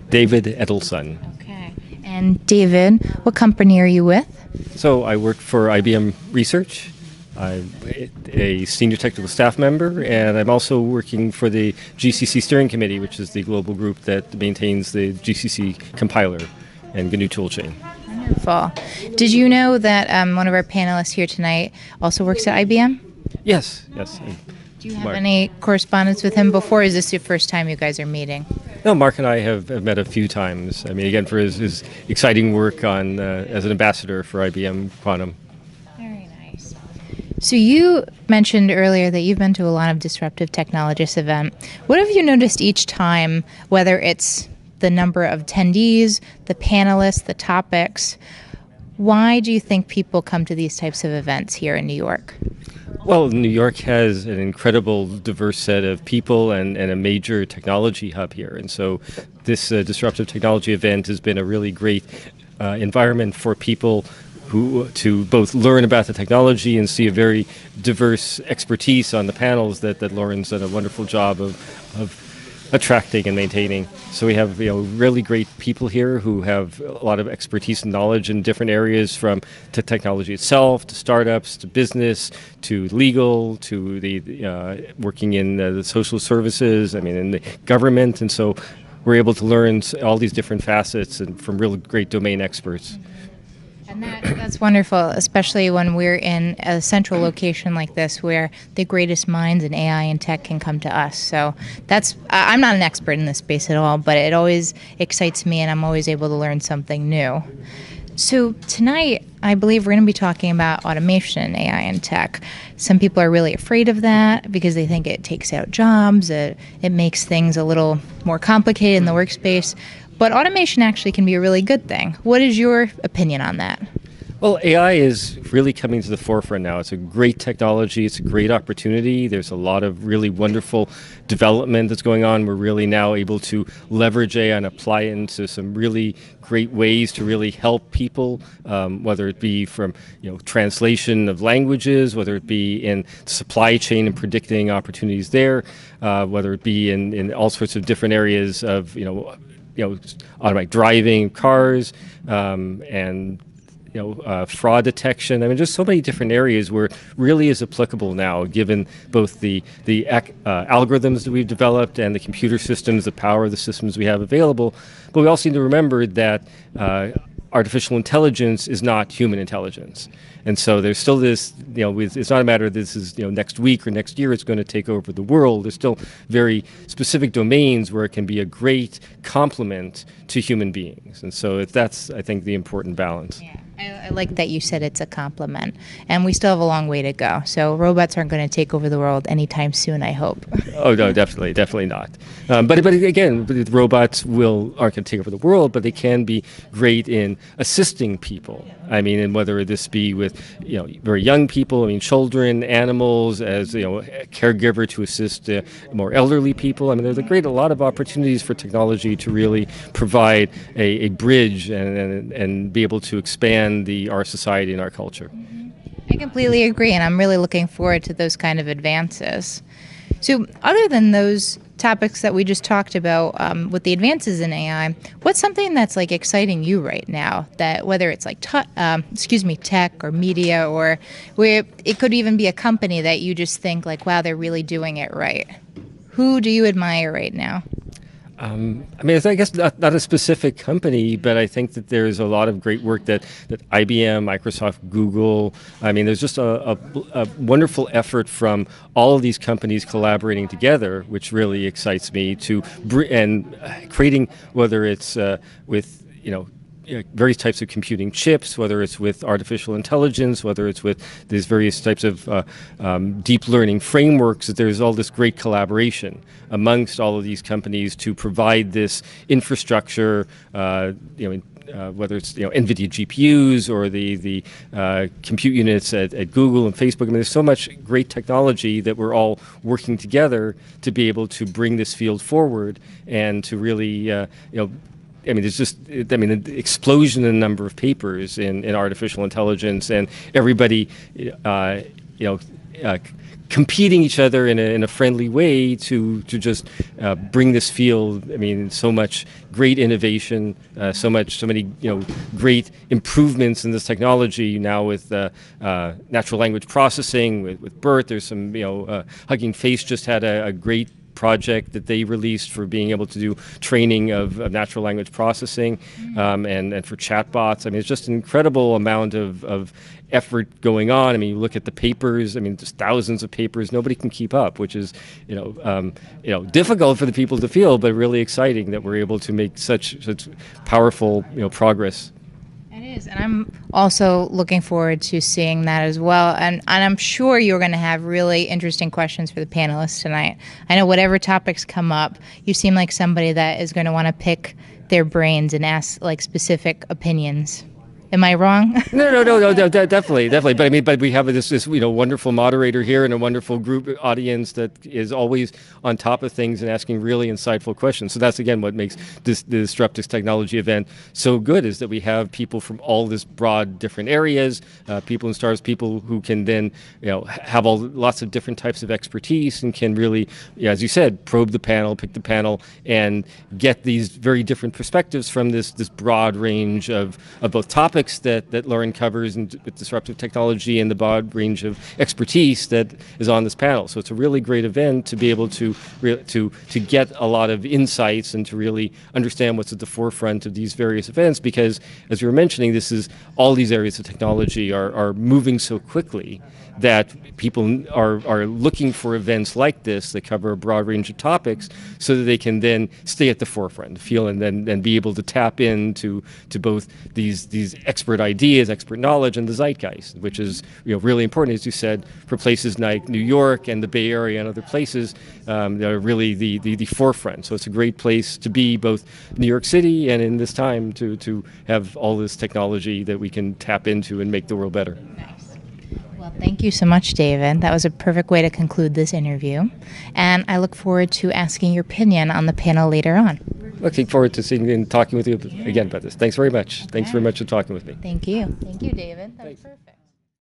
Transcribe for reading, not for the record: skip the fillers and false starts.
David Edelsohn. Okay. And David, what company are you with? So I work for IBM Research. I'm a senior technical staff member, and I'm also working for the GCC Steering Committee, which is the global group that maintains the GCC compiler and GNU toolchain. Wonderful. Did you know that one of our panelists here tonight also works at IBM? Yes. Do you have any correspondence with him before? Is this your first time you guys are meeting? No, Mark and I have met a few times. I mean, again, for his exciting work on as an ambassador for IBM Quantum. Very nice. So you mentioned earlier that you've been to a lot of Disruptive Technologists event. What have you noticed each time, whether it's the number of attendees, the panelists, the topics? Why do you think people come to these types of events here in New York? Well, New York has an incredible diverse set of people and a major technology hub here. And so this Disruptive Technology event has been a really great environment for people to both learn about the technology and see a very diverse expertise on the panels that Lauren's done a wonderful job of attracting and maintaining. So we have really great people here who have a lot of expertise and knowledge in different areas, from to technology itself, to startups, to business, to legal, to the working in the social services, in the government. And so we're able to learn all these different facets and from real great domain experts. And that's wonderful, especially when we're in a central location like this where the greatest minds in AI and tech can come to us. So I'm not an expert in this space at all, but it always excites me and I'm always able to learn something new. So tonight, I believe we're going to be talking about automation in AI and tech. Some people are really afraid of that because they think it takes out jobs, it makes things a little more complicated in the workspace. But automation actually can be a really good thing. What is your opinion on that? Well, AI is really coming to the forefront now. It's a great technology. It's a great opportunity. There's a lot of really wonderful development that's going on. We're really now able to leverage AI and apply it into some really great ways to really help people, whether it be from translation of languages, whether it be in supply chain and predicting opportunities there, whether it be in all sorts of different areas of automatic driving cars, and fraud detection. Just so many different areas where it really is applicable now, given both the algorithms that we've developed and the computer systems, the power of the systems we have available. But we also need to remember that artificial intelligence is not human intelligence. And so there's still this, it's not a matter of this is, next week or next year it's going to take over the world. There's still very specific domains where it can be a great complement to human beings. And so that's, I think, the important balance. Yeah. I like that you said it's a complement, and we still have a long way to go. So robots aren't going to take over the world anytime soon, I hope. Oh no, definitely not. But again, robots aren't going to take over the world, but they can be great in assisting people. And whether this be with very young people, children, animals, as a caregiver to assist more elderly people. There's a lot of opportunities for technology to really provide a bridge and be able to expand our society and our culture. I completely agree, and I'm really looking forward to those kind of advances. So other than those topics that we just talked about with the advances in AI, what's something that's exciting you right now, that whether it's tech or media, or where it could even be a company that you just think wow, they're really doing it right? Who do you admire right now? I guess not a specific company, but I think that there's a lot of great work that IBM, Microsoft, Google, there's just a wonderful effort from all of these companies collaborating together, which really excites me and creating, whether it's with, various types of computing chips, whether it's with artificial intelligence, whether it's with these various types of deep learning frameworks, that there's all this great collaboration amongst all of these companies to provide this infrastructure, whether it's NVIDIA GPUs or the compute units at Google and Facebook. There's so much great technology that we're all working together to be able to bring this field forward and to really, there's just, the explosion in the number of papers in artificial intelligence, and everybody, competing each other in a friendly way to just bring this field. I mean, so much great innovation, so many great improvements in this technology now with natural language processing, with BERT. There's some Hugging Face just had a great project that they released for being able to do training of natural language processing and for chatbots. I mean, it's just an incredible amount of effort going on. I mean, you look at the papers. I mean, just thousands of papers. Nobody can keep up, which is difficult for the people to feel, but really exciting that we're able to make such powerful progress. It is, and I'm also looking forward to seeing that as well. And I'm sure you're going to have really interesting questions for the panelists tonight. I know whatever topics come up, you seem like somebody that is going to want to pick their brains and ask like specific opinions. Am I wrong? No, definitely. But we have this wonderful moderator here and a wonderful group audience that is always on top of things and asking really insightful questions. So that's again what makes the Disruptive Technology event so good, is that we have people from all this broad different areas, people in stars, people who can then have lots of different types of expertise and can really, as you said, probe the panel, pick the panel, and get these very different perspectives from this broad range of both topics that Lauren covers with disruptive technology and the broad range of expertise that is on this panel. So it's a really great event to be able to get a lot of insights and to really understand what's at the forefront of these various events, because as you were mentioning, all these areas of technology are moving so quickly that people are looking for events like this that cover a broad range of topics so that they can then stay at the forefront, feel and then be able to tap into both these expert ideas, expert knowledge, and the zeitgeist, which is really important, as you said, for places like New York and the Bay Area and other places that are really the forefront. So it's a great place to be, both New York City and in this time to have all this technology that we can tap into and make the world better. Well, thank you so much, David. That was a perfect way to conclude this interview. And I look forward to asking your opinion on the panel later on. Looking forward to seeing and talking with you again about this. Thanks very much. Thanks very much for talking with me. Thank you. Thank you, David. That was perfect.